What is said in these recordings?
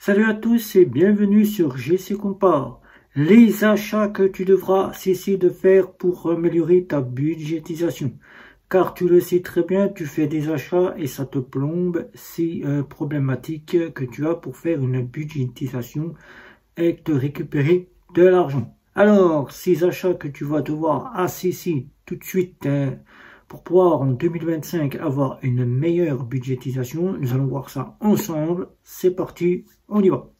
Salut à tous et bienvenue sur GC Compare. Les achats que tu devras cesser de faire pour améliorer ta budgétisation. Car tu le sais très bien, tu fais des achats et ça te plombe ces problématiques que tu as pour faire une budgétisation et te récupérer de l'argent. Alors, ces achats que tu vas devoir cesser tout de suite pour pouvoir en 2025 avoir une meilleure budgétisation, nous allons voir ça ensemble. C'est parti, on y va.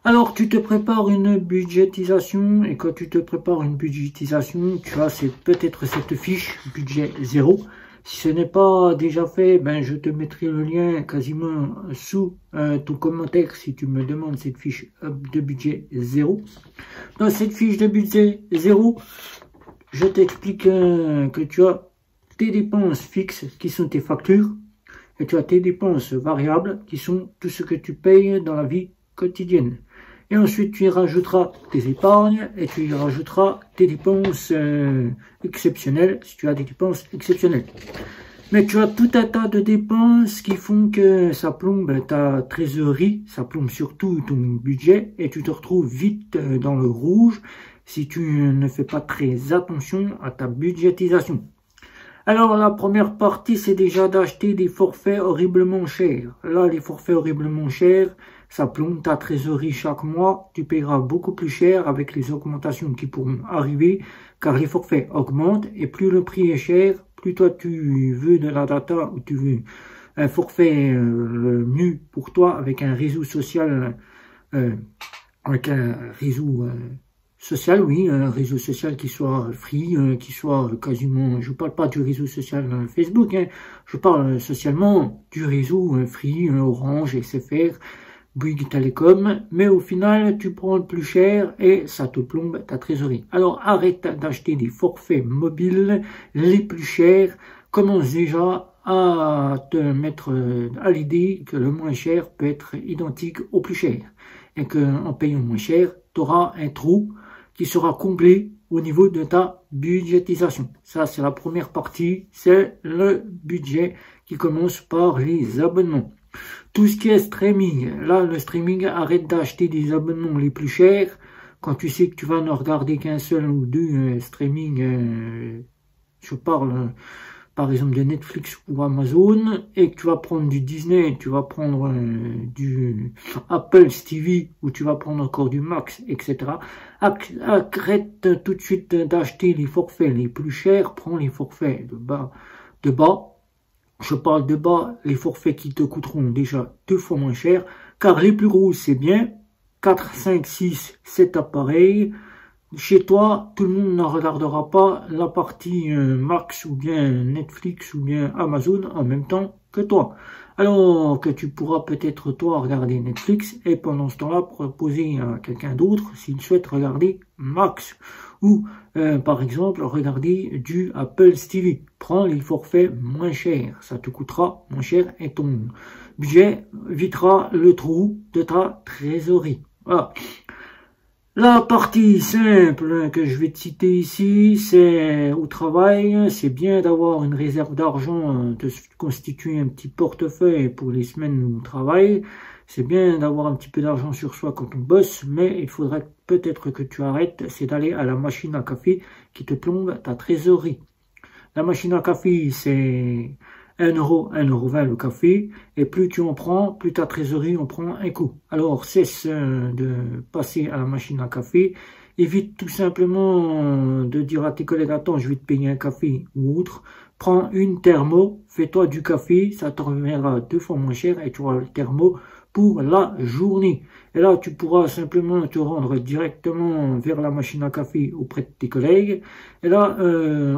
Alors, tu te prépares une budgétisation et quand tu te prépares une budgétisation, tu as peut-être cette fiche budget 0. Si ce n'est pas déjà fait, ben je te mettrai le lien quasiment sous ton commentaire si tu me demandes cette fiche de budget 0. Dans cette fiche de budget 0, je t'explique que tu as tes dépenses fixes qui sont tes factures et tu as tes dépenses variables qui sont tout ce que tu payes dans la vie quotidienne. Et ensuite, tu y rajouteras tes épargnes et tu y rajouteras tes dépenses exceptionnelles, si tu as des dépenses exceptionnelles. Mais tu as tout un tas de dépenses qui font que ça plombe ta trésorerie, ça plombe surtout ton budget et tu te retrouves vite dans le rouge si tu ne fais pas très attention à ta budgétisation. Alors, la première partie, c'est déjà d'acheter des forfaits horriblement chers. Là, les forfaits horriblement chers, ça plombe ta trésorerie chaque mois. Tu paieras beaucoup plus cher avec les augmentations qui pourront arriver, car les forfaits augmentent et plus le prix est cher, plus toi tu veux de la data ou tu veux un forfait mieux pour toi avec un réseau social, oui, un réseau social qui soit free, qui soit quasiment, je parle pas du réseau social Facebook, hein, je parle socialement du réseau free, Orange, SFR, Bouygues Telecom, mais au final, tu prends le plus cher et ça te plombe ta trésorerie. Alors, arrête d'acheter des forfaits mobiles les plus chers, commence déjà à te mettre à l'idée que le moins cher peut être identique au plus cher et qu'en payant moins cher, tu auras un trou qui sera comblé au niveau de ta budgétisation. Ça, c'est la première partie, c'est le budget qui commence par les abonnements. Tout ce qui est streaming, là, le streaming, arrête d'acheter des abonnements les plus chers quand tu sais que tu vas ne regarder qu'un seul ou deux streaming, je parle par exemple de Netflix ou Amazon, et que tu vas prendre du Disney, tu vas prendre du Apple TV, ou tu vas prendre encore du Max, etc. Arrête tout de suite d'acheter les forfaits les plus chers, prends les forfaits de bas. Je parle de bas, les forfaits qui te coûteront déjà 2 fois moins cher, car les plus gros c'est bien, 4, 5, 6, 7 appareils. Chez toi, tout le monde ne regardera pas la partie Max ou bien Netflix ou bien Amazon en même temps que toi. Alors que tu pourras peut-être toi regarder Netflix et pendant ce temps-là proposer à quelqu'un d'autre s'il souhaite regarder Max ou par exemple regarder du Apple TV. Prends les forfaits moins chers, ça te coûtera moins cher et ton budget évitera le trou de ta trésorerie. Voilà. La partie simple que je vais te citer ici, c'est au travail, c'est bien d'avoir une réserve d'argent, de se constituer un petit portefeuille pour les semaines où on travaille. C'est bien d'avoir un petit peu d'argent sur soi quand on bosse, mais il faudrait peut-être que tu arrêtes, c'est d'aller à la machine à café qui te plombe ta trésorerie. La machine à café, c'est 1 euro, 1,20 € le café, et plus tu en prends, plus ta trésorerie en prend un coup. Alors cesse de passer à la machine à café, évite tout simplement de dire à tes collègues, attends, je vais te payer un café ou autre, prends une thermo, fais-toi du café, ça te reviendra 2 fois moins cher et tu auras le thermo pour la journée. Et là, tu pourras simplement te rendre directement vers la machine à café auprès de tes collègues. Et là,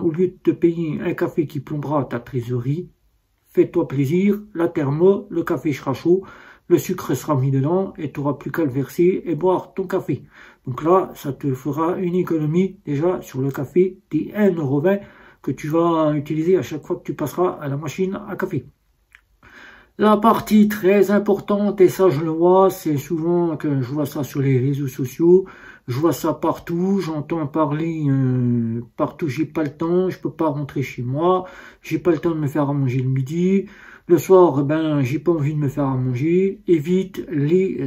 au lieu de te payer un café qui plombera ta trésorerie, fais-toi plaisir, la thermo, le café sera chaud, le sucre sera mis dedans et tu n'auras plus qu'à le verser et boire ton café. Donc là, ça te fera une économie déjà sur le café des 1,20 € que tu vas utiliser à chaque fois que tu passeras à la machine à café. La partie très importante, et ça je le vois, c'est souvent que je vois ça sur les réseaux sociaux, Je vois ça partout, j'entends parler partout, j'ai pas le temps, je peux pas rentrer chez moi, j'ai pas le temps de me faire à manger le midi. Le soir, ben, j'ai pas envie de me faire à manger. Évite les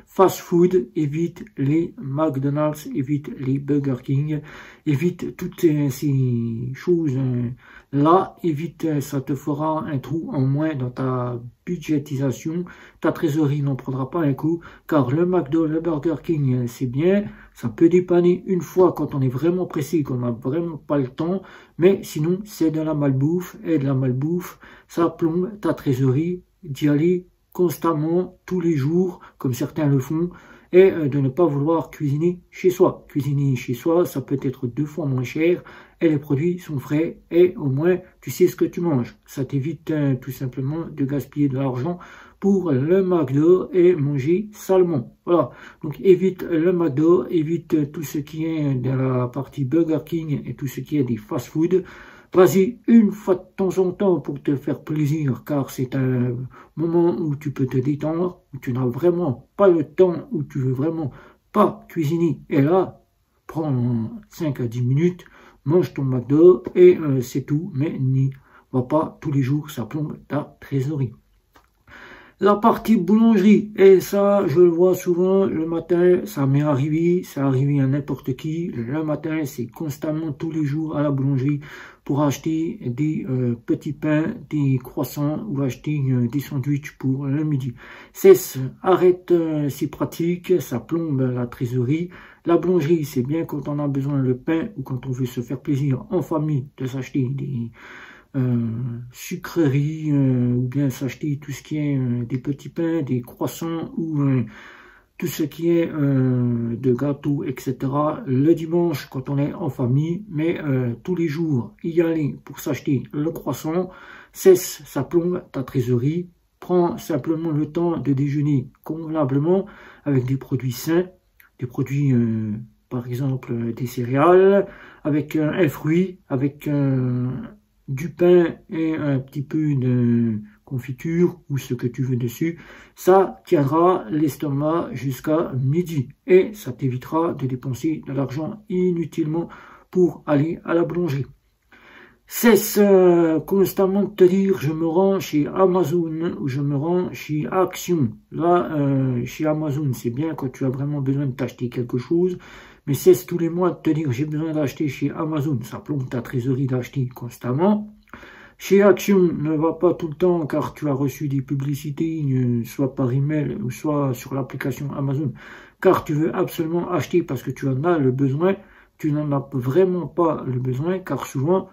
fast-food, évite les McDonald's, évite les Burger King, évite toutes ces choses là, évite, ça te fera un trou en moins dans ta budgétisation, ta trésorerie n'en prendra pas un coup, car le McDo, le Burger King, c'est bien, ça peut dépanner une fois quand on est vraiment pressé, qu'on n'a vraiment pas le temps, mais sinon c'est de la malbouffe, et de la malbouffe, ça plombe ta trésorerie d'y aller constamment, tous les jours, comme certains le font, et de ne pas vouloir cuisiner chez soi. Cuisiner chez soi, ça peut être 2 fois moins cher, et les produits sont frais, et au moins, tu sais ce que tu manges. Ça t'évite tout simplement de gaspiller de l'argent pour le McDo et manger salement. Voilà, donc évite le McDo, évite tout ce qui est de la partie Burger King et tout ce qui est des fast-food. Vas-y une fois de temps en temps pour te faire plaisir, car c'est un moment où tu peux te détendre, où tu n'as vraiment pas le temps, où tu veux vraiment pas cuisiner. Et là, prends 5 à 10 minutes, mange ton McDo et c'est tout, mais n'y va pas tous les jours, ça plombe ta trésorerie. La partie boulangerie, et ça, je le vois souvent le matin, ça m'est arrivé, ça arrive à n'importe qui. Le matin, c'est constamment tous les jours à la boulangerie pour acheter des petits pains, des croissants ou acheter des sandwichs pour le midi. Cesse, arrête, c'est pratique, ça plombe la trésorerie. La boulangerie, c'est bien quand on a besoin de pain ou quand on veut se faire plaisir en famille de s'acheter des sucreries ou bien s'acheter tout ce qui est des petits pains, des croissants ou tout ce qui est de gâteaux, etc. Le dimanche quand on est en famille, mais tous les jours y aller pour s'acheter le croissant, cesse, ça plombe ta trésorerie. Prends simplement le temps de déjeuner convenablement avec des produits sains, des produits par exemple des céréales, avec un fruit, avec du pain et un petit peu de confiture ou ce que tu veux dessus, ça tiendra l'estomac jusqu'à midi et ça t'évitera de dépenser de l'argent inutilement pour aller à la boulangerie. Cesse constamment de te dire je me rends chez Amazon ou je me rends chez Action. Là, chez Amazon, c'est bien quand tu as vraiment besoin de t'acheter quelque chose, mais cesse tous les mois de te dire j'ai besoin d'acheter chez Amazon. Ça plombe ta trésorerie d'acheter constamment. Chez Action, ne va pas tout le temps car tu as reçu des publicités, soit par email ou soit sur l'application Amazon, car tu veux absolument acheter parce que tu en as le besoin. Tu n'en as vraiment pas le besoin car souvent,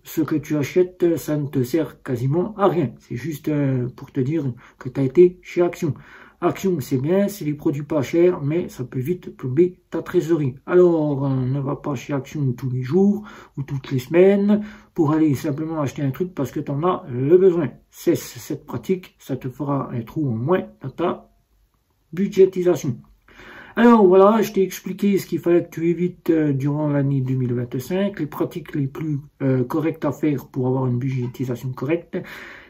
ce que tu achètes, ça ne te sert quasiment à rien. C'est juste pour te dire que tu as été chez Action. Action, c'est bien, c'est des produits pas chers, mais ça peut vite plomber ta trésorerie. Alors, ne va pas chez Action tous les jours ou toutes les semaines pour aller simplement acheter un truc parce que tu en as le besoin. Cesse cette pratique, ça te fera un trou en moins dans ta budgétisation. Alors voilà, je t'ai expliqué ce qu'il fallait que tu évites durant l'année 2025, les pratiques les plus correctes à faire pour avoir une budgétisation correcte.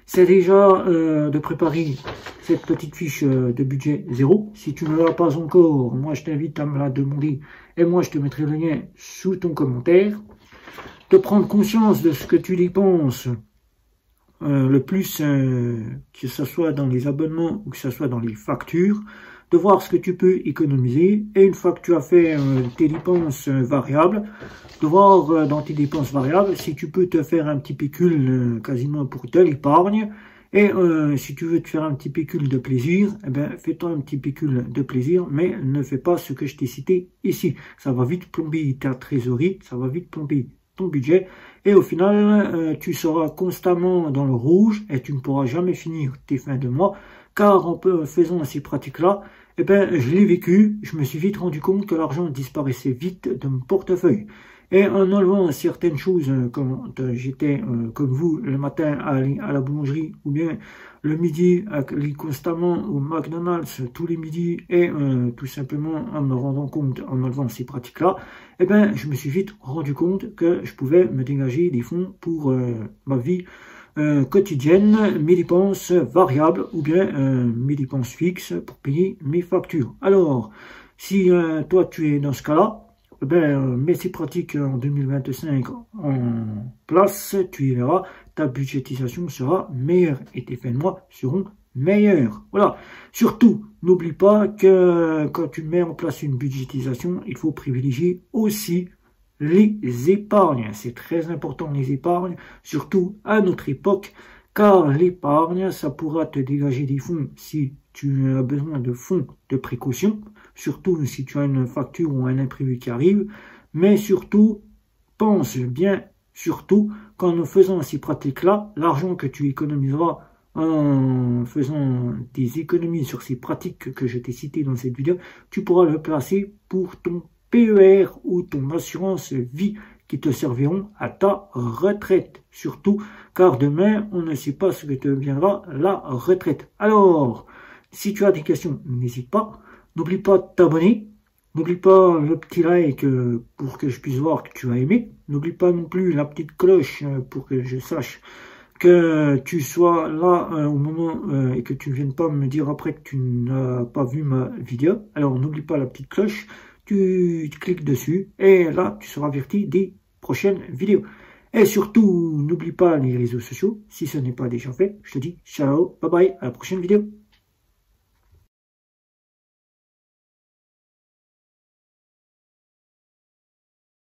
C'est déjà de préparer cette petite fiche de budget 0. Si tu ne l'as pas encore, moi je t'invite à me la demander et moi je te mettrai le lien sous ton commentaire. De prendre conscience de ce que tu dépenses le plus, que ce soit dans les abonnements ou que ce soit dans les factures, de voir ce que tu peux économiser et une fois que tu as fait tes dépenses variables, de voir dans tes dépenses variables si tu peux te faire un petit pécule quasiment pour de l'épargne et si tu veux te faire un petit pécule de plaisir, eh ben, fais-toi un petit pécule de plaisir mais ne fais pas ce que je t'ai cité ici. Ça va vite plomber ta trésorerie, ça va vite plomber ton budget et au final tu seras constamment dans le rouge et tu ne pourras jamais finir tes fins de mois car en faisant ces pratiques-là, eh ben, je l'ai vécu, je me suis vite rendu compte que l'argent disparaissait vite de mon portefeuille. Et en enlevant certaines choses, quand j'étais comme vous le matin à aller à la boulangerie ou bien le midi à aller constamment au McDonald's tous les midis et tout simplement en me rendant compte en enlevant ces pratiques-là, eh ben, je me suis vite rendu compte que je pouvais me dégager des fonds pour ma vie quotidienne, mes dépenses variables ou bien mes dépenses fixes pour payer mes factures. Alors, Si toi tu es dans ce cas-là, eh ben, mets ces pratiques en 2025 en place, tu y verras, ta budgétisation sera meilleure et tes fins de mois seront meilleurs. Voilà. Surtout, n'oublie pas que quand tu mets en place une budgétisation, il faut privilégier aussi les épargnes. C'est très important les épargnes, surtout à notre époque, car l'épargne, ça pourra te dégager des fonds si tu as besoin de fonds de précaution, surtout si tu as une facture ou un imprévu qui arrive, mais surtout, pense bien, surtout, qu'en faisant ces pratiques-là, l'argent que tu économiseras en faisant des économies sur ces pratiques que je t'ai citées dans cette vidéo, tu pourras le placer pour ton PER ou ton assurance vie qui te serviront à ta retraite. Surtout, car demain, on ne sait pas ce que deviendra la retraite. Alors, si tu as des questions, n'hésite pas. N'oublie pas de t'abonner. N'oublie pas le petit like pour que je puisse voir que tu as aimé. N'oublie pas non plus la petite cloche pour que je sache que tu sois là au moment et que tu ne viennes pas me dire après que tu n'as pas vu ma vidéo. Alors n'oublie pas la petite cloche, tu cliques dessus et là tu seras averti des prochaines vidéos. Et surtout, n'oublie pas les réseaux sociaux, si ce n'est pas déjà fait. Je te dis ciao, bye bye, à la prochaine vidéo.